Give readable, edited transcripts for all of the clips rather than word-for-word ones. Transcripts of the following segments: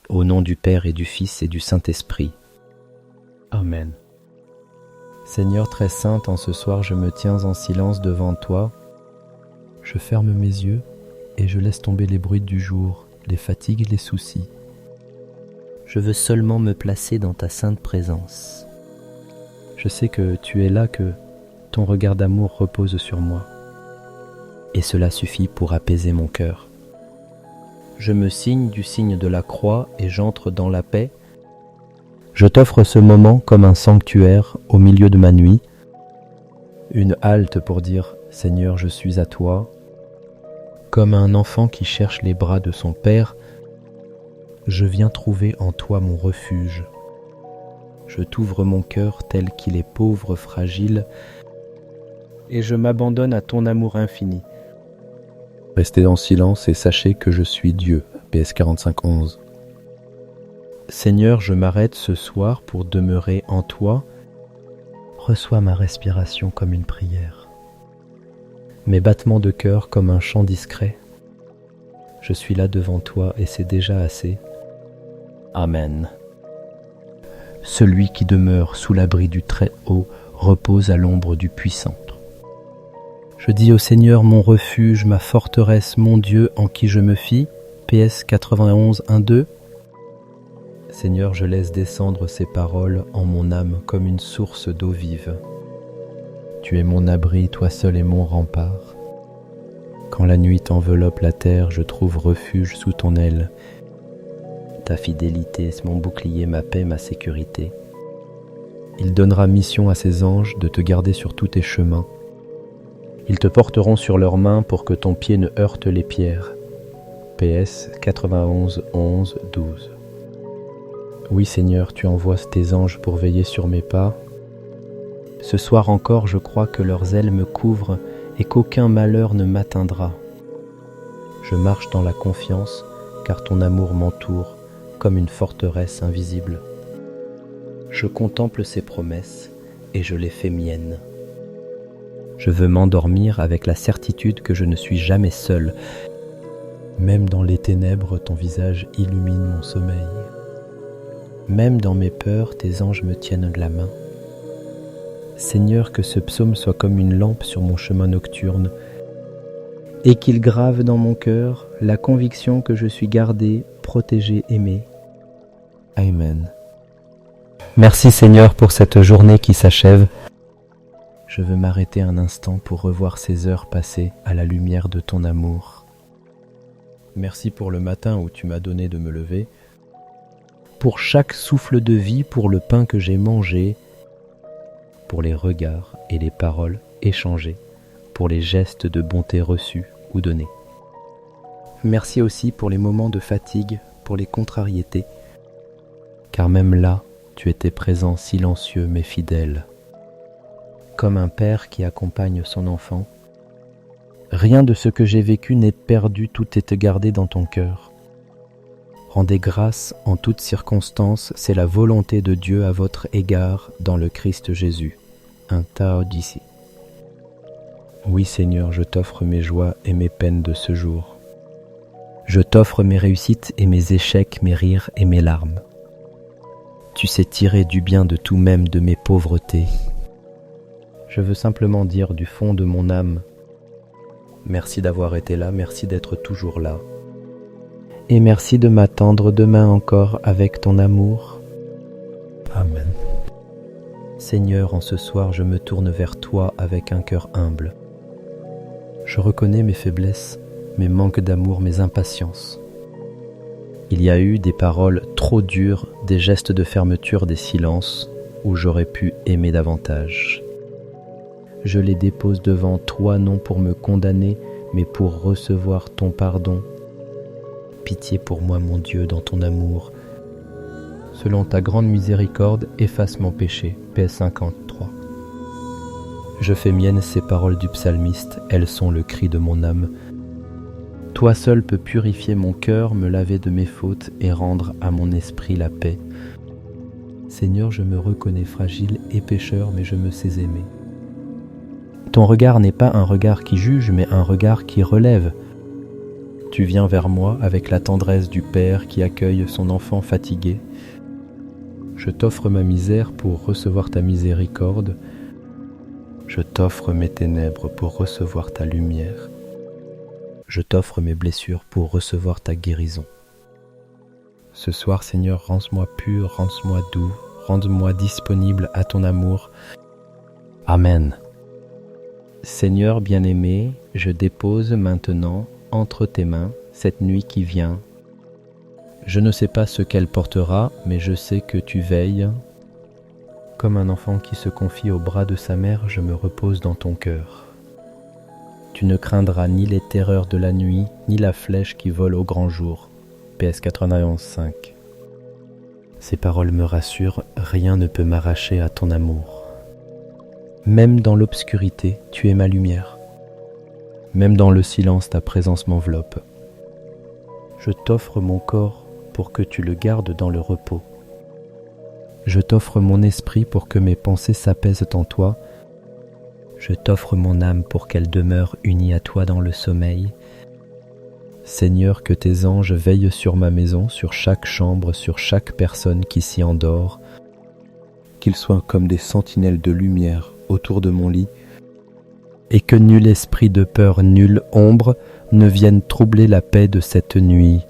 Au nom du Père et du Fils et du Saint-Esprit. Amen. Seigneur très sainte, en ce soir je me tiens en silence devant toi. Je ferme mes yeux et je laisse tomber les bruits du jour, les fatigues et les soucis. Je veux seulement me placer dans ta sainte présence. Je sais que tu es là, que ton regard d'amour repose sur moi. Et cela suffit pour apaiser mon cœur. Je me signe du signe de la croix et j'entre dans la paix. Je t'offre ce moment comme un sanctuaire au milieu de ma nuit, une halte pour dire « Seigneur, je suis à toi ». Comme un enfant qui cherche les bras de son père, je viens trouver en toi mon refuge. Je t'ouvre mon cœur tel qu'il est pauvre, fragile, et je m'abandonne à ton amour infini. Restez en silence et sachez que je suis Dieu. PS 45-11. Seigneur, je m'arrête ce soir pour demeurer en toi. Reçois ma respiration comme une prière, mes battements de cœur comme un chant discret. Je suis là devant toi et c'est déjà assez. Amen. Celui qui demeure sous l'abri du Très-Haut repose à l'ombre du Puissant. Je dis au Seigneur mon refuge, ma forteresse, mon Dieu en qui je me fie. PS 91-1-2. Seigneur, je laisse descendre ces paroles en mon âme comme une source d'eau vive. Tu es mon abri, toi seul es mon rempart. Quand la nuit enveloppe la terre, je trouve refuge sous ton aile. Ta fidélité est mon bouclier, ma paix, ma sécurité. Il donnera mission à ses anges de te garder sur tous tes chemins. Ils te porteront sur leurs mains pour que ton pied ne heurte les pierres. PS 91-11-12. Oui Seigneur, tu envoies tes anges pour veiller sur mes pas. Ce soir encore, je crois que leurs ailes me couvrent et qu'aucun malheur ne m'atteindra. Je marche dans la confiance, car ton amour m'entoure comme une forteresse invisible. Je contemple ses promesses et je les fais miennes. Je veux m'endormir avec la certitude que je ne suis jamais seul. Même dans les ténèbres, ton visage illumine mon sommeil. Même dans mes peurs, tes anges me tiennent de la main. Seigneur, que ce psaume soit comme une lampe sur mon chemin nocturne et qu'il grave dans mon cœur la conviction que je suis gardé, protégé, aimé. Amen. Merci Seigneur pour cette journée qui s'achève. Je veux m'arrêter un instant pour revoir ces heures passées à la lumière de ton amour. Merci pour le matin où tu m'as donné de me lever, pour chaque souffle de vie, pour le pain que j'ai mangé, pour les regards et les paroles échangées, pour les gestes de bonté reçus ou donnés. Merci aussi pour les moments de fatigue, pour les contrariétés, car même là, tu étais présent silencieux mais fidèle. Comme un père qui accompagne son enfant. Rien de ce que j'ai vécu n'est perdu, tout est gardé dans ton cœur. Rendez grâce en toutes circonstances, c'est la volonté de Dieu à votre égard dans le Christ Jésus. Un Tao d'ici. Oui Seigneur, je t'offre mes joies et mes peines de ce jour. Je t'offre mes réussites et mes échecs, mes rires et mes larmes. Tu sais tirer du bien de tout, même de mes pauvretés. Je veux simplement dire du fond de mon âme, merci d'avoir été là, merci d'être toujours là. Et merci de m'attendre demain encore avec ton amour. Amen. Seigneur, en ce soir, je me tourne vers toi avec un cœur humble. Je reconnais mes faiblesses, mes manques d'amour, mes impatiences. Il y a eu des paroles trop dures, des gestes de fermeture, des silences où j'aurais pu aimer davantage. Je les dépose devant toi, non pour me condamner, mais pour recevoir ton pardon. Pitié pour moi, mon Dieu, dans ton amour. Selon ta grande miséricorde, efface mon péché. PS 53. Je fais miennes ces paroles du psalmiste, elles sont le cri de mon âme. Toi seul peux purifier mon cœur, me laver de mes fautes et rendre à mon esprit la paix. Seigneur, je me reconnais fragile et pécheur, mais je me sais aimer. Ton regard n'est pas un regard qui juge, mais un regard qui relève. tu viens vers moi avec la tendresse du père qui accueille son enfant fatigué. Je t'offre ma misère pour recevoir ta miséricorde. Je t'offre mes ténèbres pour recevoir ta lumière. Je t'offre mes blessures pour recevoir ta guérison. Ce soir, Seigneur, rends-moi pur, rends-moi doux, rends-moi disponible à ton amour. Amen. Seigneur bien-aimé, je dépose maintenant entre tes mains cette nuit qui vient. Je ne sais pas ce qu'elle portera, mais je sais que tu veilles. Comme un enfant qui se confie au bras de sa mère, je me repose dans ton cœur. Tu ne craindras ni les terreurs de la nuit, ni la flèche qui vole au grand jour. PS 91.5. Ces paroles me rassurent, rien ne peut m'arracher à ton amour. Même dans l'obscurité, tu es ma lumière. Même dans le silence, ta présence m'enveloppe. Je t'offre mon corps pour que tu le gardes dans le repos. Je t'offre mon esprit pour que mes pensées s'apaisent en toi. Je t'offre mon âme pour qu'elle demeure unie à toi dans le sommeil. Seigneur, que tes anges veillent sur ma maison, sur chaque chambre, sur chaque personne qui s'y endort, qu'ils soient comme des sentinelles de lumière autour de mon lit, et que nul esprit de peur, nulle ombre ne vienne troubler la paix de cette nuit.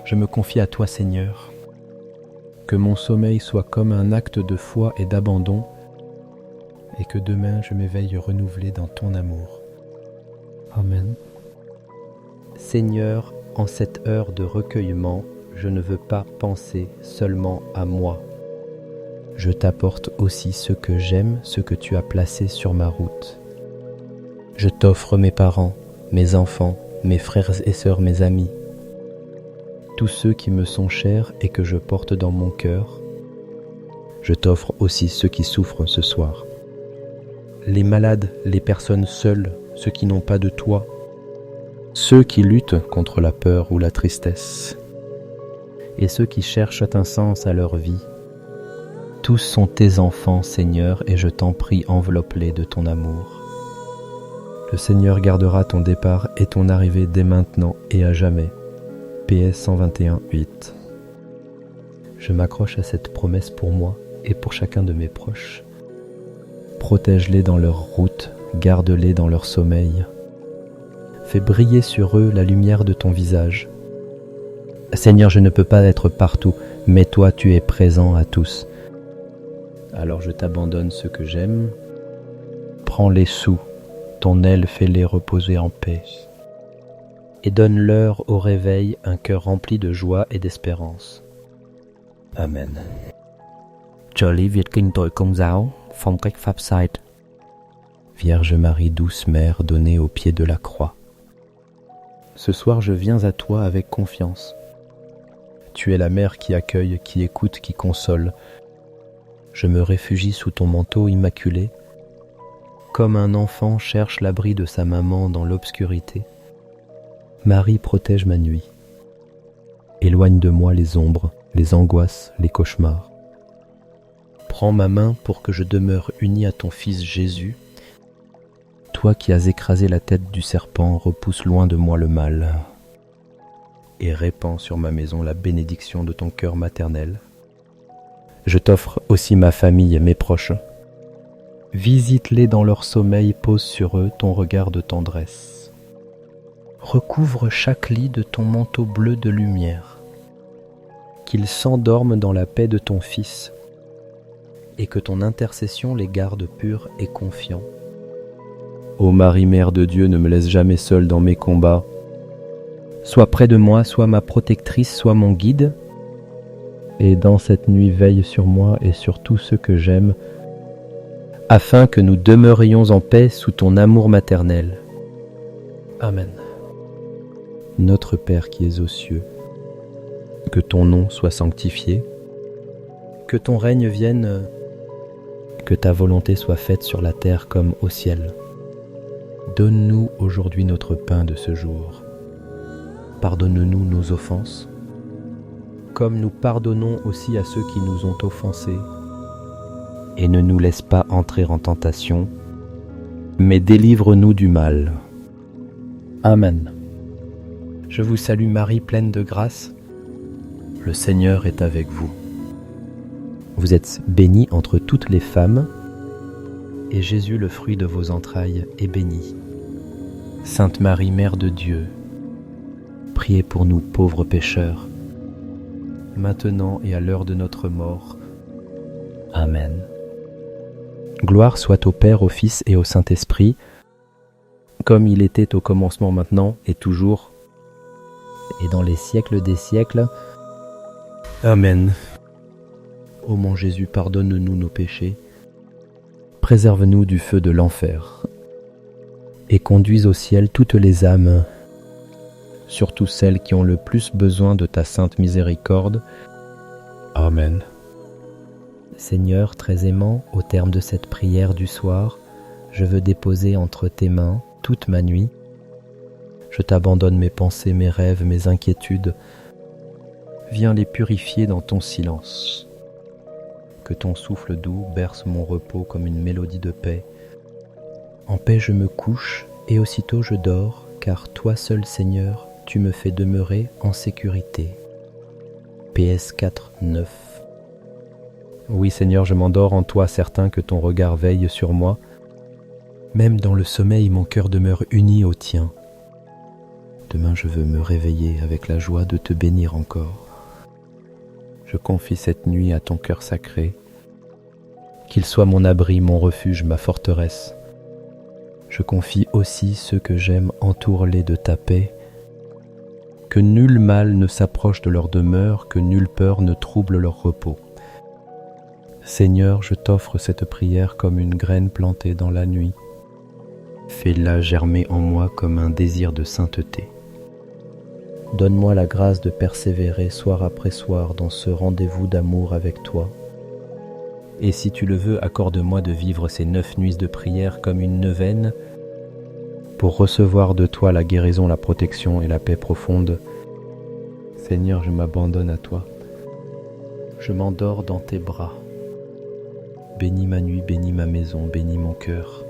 Je me confie à toi, Seigneur. Que mon sommeil soit comme un acte de foi et d'abandon, et que demain je m'éveille renouvelé dans ton amour. Amen. Seigneur, en cette heure de recueillement, je ne veux pas penser seulement à moi. Je t'apporte aussi ce que j'aime, ce que tu as placé sur ma route. Je t'offre mes parents, mes enfants, mes frères et sœurs, mes amis, tous ceux qui me sont chers et que je porte dans mon cœur. Je t'offre aussi ceux qui souffrent ce soir. Les malades, les personnes seules, ceux qui n'ont pas de toi, ceux qui luttent contre la peur ou la tristesse, et ceux qui cherchent un sens à leur vie. Tous sont tes enfants, Seigneur, et je t'en prie, enveloppe-les de ton amour. Le Seigneur gardera ton départ et ton arrivée dès maintenant et à jamais. PS 121.8. Je m'accroche à cette promesse pour moi et pour chacun de mes proches. Protège-les dans leur route, garde-les dans leur sommeil. Fais briller sur eux la lumière de ton visage. Seigneur, je ne peux pas être partout, mais toi tu es présent à tous. Alors je t'abandonne ce que j'aime. Prends-les sous, ton aile fais-les reposer en paix. Et donne-leur au réveil un cœur rempli de joie et d'espérance. Amen. Trợ lý Việt Kinh Tội Công giáo, phong cách Pháp Side. Vierge Marie, douce mère, donnée au pied de la croix. Ce soir, je viens à toi avec confiance. Tu es la mère qui accueille, qui écoute, qui console. Je me réfugie sous ton manteau immaculé, comme un enfant cherche l'abri de sa maman dans l'obscurité. Marie protège ma nuit. Éloigne de moi les ombres, les angoisses, les cauchemars. Prends ma main pour que je demeure uni à ton Fils Jésus. Toi qui as écrasé la tête du serpent, repousse loin de moi le mal et répands sur ma maison la bénédiction de ton cœur maternel. Je t'offre aussi ma famille et mes proches. Visite-les dans leur sommeil, pose sur eux ton regard de tendresse. Recouvre chaque lit de ton manteau bleu de lumière. Qu'ils s'endorment dans la paix de ton Fils et que ton intercession les garde purs et confiants. Ô Marie, Mère de Dieu, ne me laisse jamais seule dans mes combats. Sois près de moi, sois ma protectrice, sois mon guide. Et dans cette nuit, veille sur moi et sur tous ceux que j'aime, afin que nous demeurions en paix sous ton amour maternel. Amen. Notre Père qui es aux cieux, que ton nom soit sanctifié, que ton règne vienne, que ta volonté soit faite sur la terre comme au ciel. Donne-nous aujourd'hui notre pain de ce jour. Pardonne-nous nos offenses, comme nous pardonnons aussi à ceux qui nous ont offensés. Et ne nous laisse pas entrer en tentation, mais délivre-nous du mal. Amen. Je vous salue Marie, pleine de grâce. Le Seigneur est avec vous. Vous êtes bénie entre toutes les femmes, et Jésus, le fruit de vos entrailles, est béni. Sainte Marie, Mère de Dieu, priez pour nous pauvres pécheurs, maintenant et à l'heure de notre mort. Amen. Gloire soit au Père, au Fils et au Saint-Esprit, comme il était au commencement, maintenant et toujours, et dans les siècles des siècles. Amen. Ô mon Jésus, pardonne-nous nos péchés, préserve-nous du feu de l'enfer, et conduise au ciel toutes les âmes, surtout celles qui ont le plus besoin de ta sainte miséricorde. Amen. Seigneur, très aimant, au terme de cette prière du soir, je veux déposer entre tes mains toute ma nuit. Je t'abandonne mes pensées, mes rêves, mes inquiétudes. Viens les purifier dans ton silence. Que ton souffle doux berce mon repos comme une mélodie de paix. En paix je me couche et aussitôt je dors, car toi seul Seigneur, tu me fais demeurer en sécurité. PS 4, 9. Oui Seigneur, je m'endors en toi, certain que ton regard veille sur moi. Même dans le sommeil, mon cœur demeure uni au tien. Demain je veux me réveiller avec la joie de te bénir encore. Je confie cette nuit à ton cœur sacré, qu'il soit mon abri, mon refuge, ma forteresse. Je confie aussi ceux que j'aime, entoure-les de ta paix, que nul mal ne s'approche de leur demeure, que nulle peur ne trouble leur repos. Seigneur, je t'offre cette prière comme une graine plantée dans la nuit. Fais-la germer en moi comme un désir de sainteté. Donne-moi la grâce de persévérer soir après soir dans ce rendez-vous d'amour avec toi. Et si tu le veux, accorde-moi de vivre ces 9 nuits de prière comme une neuvaine pour recevoir de toi la guérison, la protection et la paix profonde. Seigneur, je m'abandonne à toi. Je m'endors dans tes bras. Bénis ma nuit, bénis ma maison, bénis mon cœur.